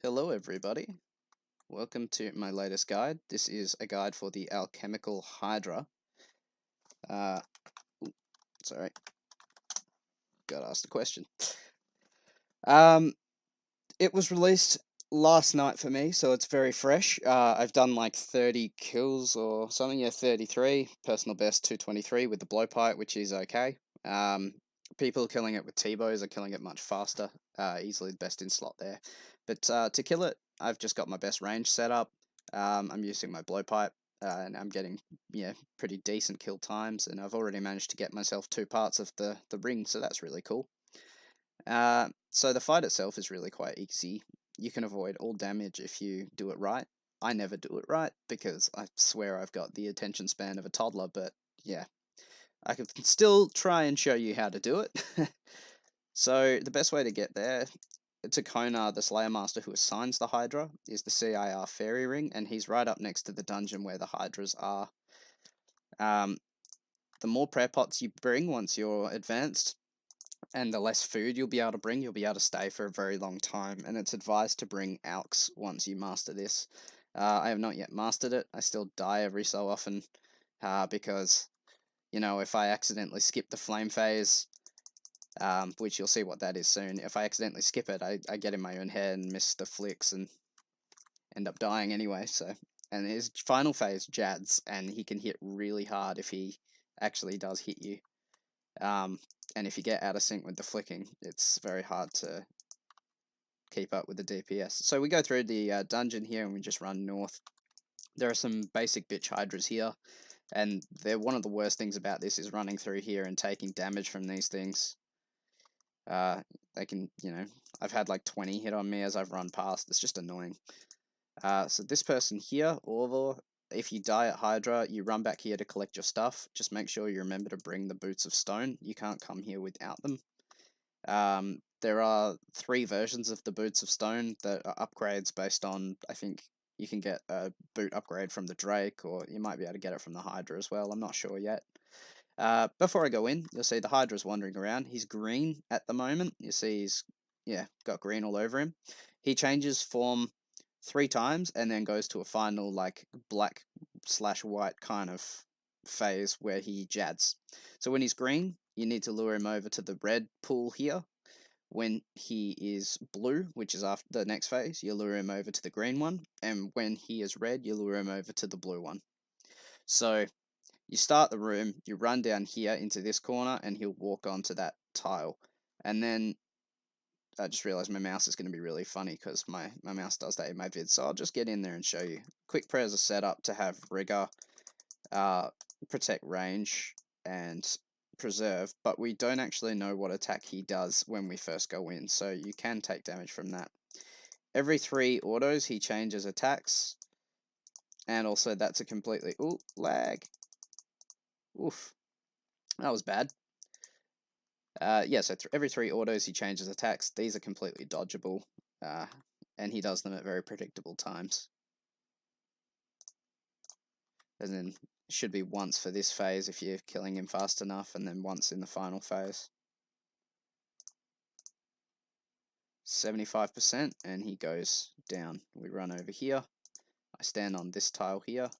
Hello everybody, welcome to my latest guide. This is a guide for the alchemical hydra. Uh, Sorry, gotta ask the question. Um, it was released last night for me, so it's very fresh. I've done like 30 kills or something, yeah, 33. Personal best 223 with the blowpipe, which is okay. Um, People killing it with T-bows are killing it much faster, easily the best in slot there. But to kill it, I've just got my best range set up. I'm using my blowpipe, and I'm getting pretty decent kill times, and I've already managed to get myself 2 parts of the ring, so that's really cool. So the fight itself is really quite easy. You can avoid all damage if you do it right. I never do it right because I swear I've got the attention span of a toddler, but yeah, I can still try and show you how to do it. So the best way to get there to Konar, the Slayer Master who assigns the Hydra, is the CIR Fairy Ring, and he's right up next to the dungeon where the Hydras are. Um, the more prayer pots you bring once you're advanced, and the less food you'll be able to bring, you'll be able to stay for a very long time. And it's advised to bring alks once you master this. I have not yet mastered it. I still die every so often because, if I accidentally skip the flame phase, which you'll see what that is soon, if I accidentally skip it, I get in my own head and miss the flicks and end up dying anyway. So, and his final phase, Jads, and he can hit really hard if he actually does hit you. And if you get out of sync with the flicking, it's very hard to keep up with the DPS. So we go through the dungeon here and we just run north. There are some basic bitch hydras here, and they're one of the worst things about this is running through here and taking damage from these things. They can, I've had like 20 hit on me as I've run past. It's just annoying. So this person here, Orvor, if you die at Hydra, you run back here to collect your stuff. Just make sure you remember to bring the Boots of Stone. You can't come here without them. There are 3 versions of the Boots of Stone that are upgrades based on, I think you can get a boot upgrade from the Drake, or you might be able to get it from the Hydra as well. I'm not sure yet. Before I go in, you'll see the Hydra's wandering around. He's green at the moment. You see he's, got green all over him. He changes form 3 times and then goes to a final, like, black/white kind of phase where he jads. So when he's green, you need to lure him over to the red pool here. When he is blue, which is after the next phase, you lure him over to the green one. And when he is red, you lure him over to the blue one. So you start the room, you run down here into this corner, and he'll walk onto that tile. And then I just realized my mouse is going to be really funny because my mouse does that in my vids. So I'll just get in there and show you. Quick prayers are set up to have rigor, protect range, and preserve, but we don't actually know what attack he does when we first go in, so you can take damage from that. Every 3 autos he changes attacks, and also that's a completely... Ooh, lag. Oof. That was bad. Yeah, so every 3 autos he changes attacks. These are completely dodgeable, and he does them at very predictable times. And then should be once for this phase if you're killing him fast enough, and then once in the final phase. 75%, and he goes down. We run over here. I stand on this tile here.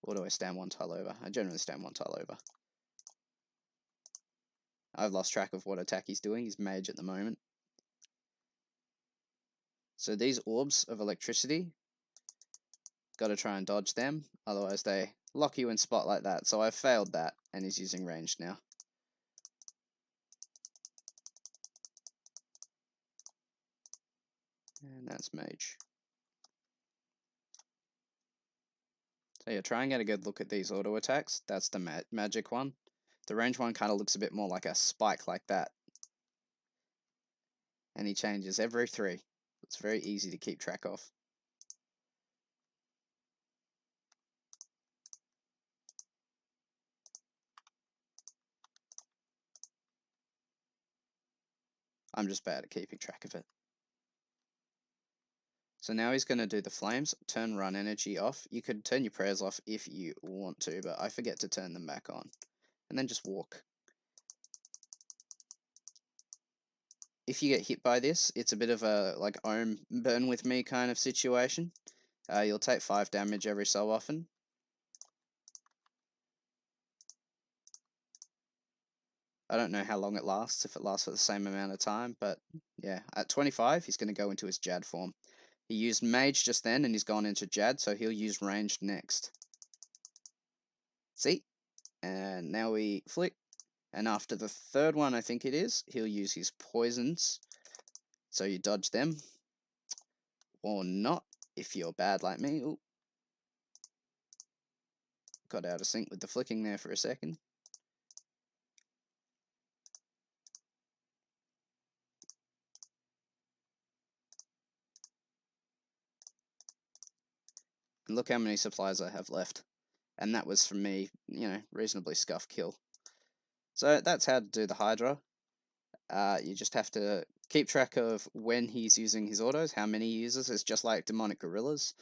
Or do I stand 1 tile over? I generally stand 1 tile over. I've lost track of what attack he's doing. He's mage at the moment. So these orbs of electricity, got to try and dodge them, otherwise they lock you in spot like that. So I've failed that, and he's using range now. And that's mage. So yeah, try and get a good look at these auto attacks. That's the magic one. The range one kind of looks a bit more like a spike like that. And he changes every 3. It's very easy to keep track of. I'm just bad at keeping track of it. So now he's going to do the flames, turn run energy off. You could turn your prayers off if you want to, but I forget to turn them back on. And then just walk. if you get hit by this, it's a bit of a like ohm burn with me kind of situation. You'll take 5 damage every so often. I don't know how long it lasts, if it lasts for the same amount of time, but yeah, at 25, he's going to go into his Jad form. He used Mage just then, and he's gone into Jad, so he'll use Ranged next. See? And now we flick, and after the third one, I think it is, he'll use his Poisons, so you dodge them, or not, if you're bad like me. Ooh. Got out of sync with the flicking there for a second. And look how many supplies I have left. And that was from me, you know, reasonably scuff kill. So that's how to do the Hydra. You just have to keep track of when he's using his autos, how many he uses. It's just like demonic gorillas.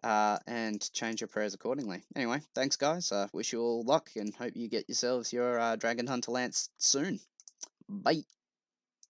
And change your prayers accordingly. Anyway, thanks guys. Wish you all luck and hope you get yourselves your Dragon Hunter Lance soon. Bye.